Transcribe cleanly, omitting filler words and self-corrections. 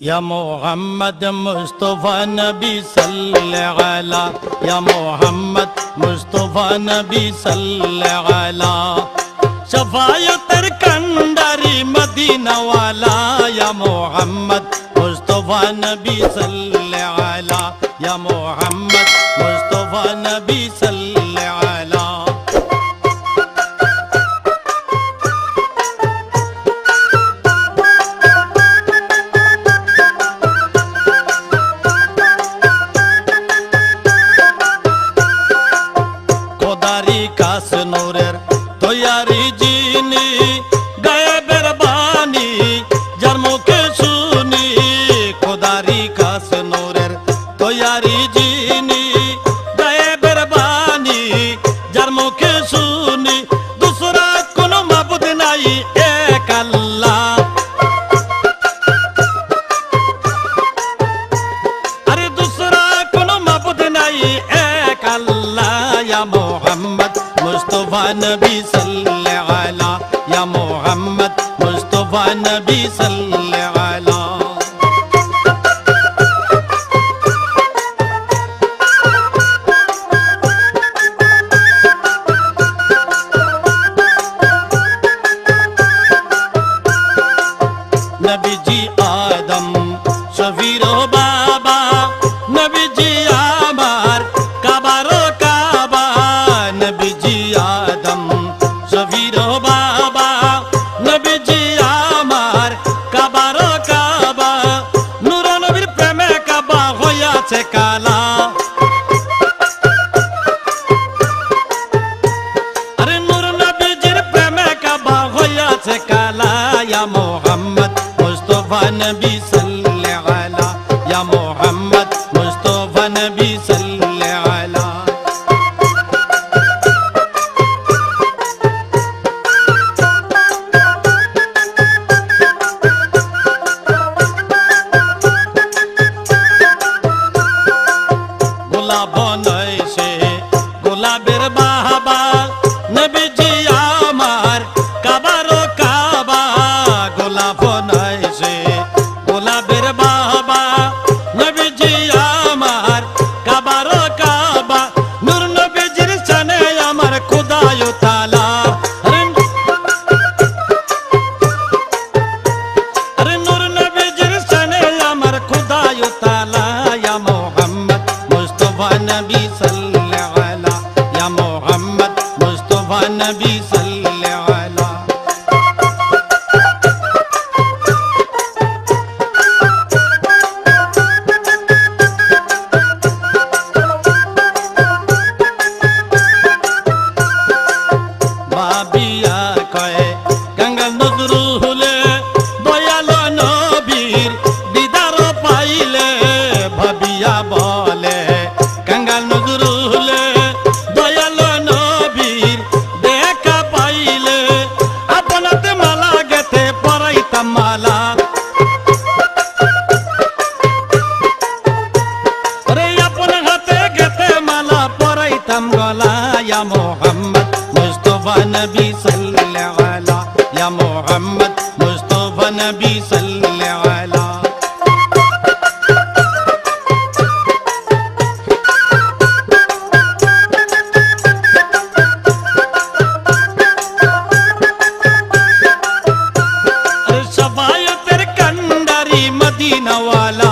या मोहम्मद मुस्तफा नबी सल्ले अला, या मोहम्मद मुस्तफा नबी सल्ले अला, शफायतर कंडारी मदीना वाला, या मोहम्मद मुस्तफा नबी सल्ले अला, या मोहम्मद मुस्तफा नबी सल्ले अला। খোদারি কাস নূরের তৈয়ারি জিনি গায়েবের বাণী যার মুখে শুনি, খোদারি কাস নূরের তৈয়ারি জিনি গায়েবের বাণী যার মুখে শুনি, দুসরা কোনো মাবুদ নাই এক আল্লাহ। আরে দুসরা কোনো মাবুদ নাই এক আল্লাহ। या मोहम्मद मुस्तफा नबी सल्ले अला, या मोहम्मद मुस्तफा नबी सल्ले अला। नबी जी आदम शफीरो बाबा, नबी जी आमार काबारो काबा, नबी जी आदम शफीरो बाबा, नबी जी आमार काबारो काबा, नूर नबीर प्रेमे काबा হইয়াছে কালা। আরে নূর নবীজির প্রেমে কাবা হইয়াছে কালা। या मोहम्मद मुस्तफा नबी सल्ले अला, या मोहम्मद मुस्तफा नबी सल्ले अला। গোলাপ নয়সে গোলাপের বাহাবা, নবীজি আমার কাবারো কাবা, গোলাপ নয়সে গোলাপের বাহাবা, নবীজি আমার কাবারো কাবা, নূর নবীজির শানে আমার খোদায় তাআলা। আরে নূর নবীজির শানে আমার খোদায় তাআলা। या मोहम्मद मुस्तफा नबी सल्ले अला, या मोहम्मद मुस्तफा नबी सल्ले अला। বাবিয়া কয় গঙ্গা নজরুলে দয়ালো নবীর দিদার পাইলে, ভাবিয়া বলে গঙ্গা নজরুলে দয়ালো নবীর দেখা পাইলে, আপনাতে মালা গেতে পরাইতাম মালা। আরে আপন হাতে গেতে মালা পরাইতাম গলা। या मोहम्मद मुस्तफा नबी सल्ले अला, या मोहम्मद मुस्तफा नबी सल्ले अला। शफायतर कंडारी मदीना वाला,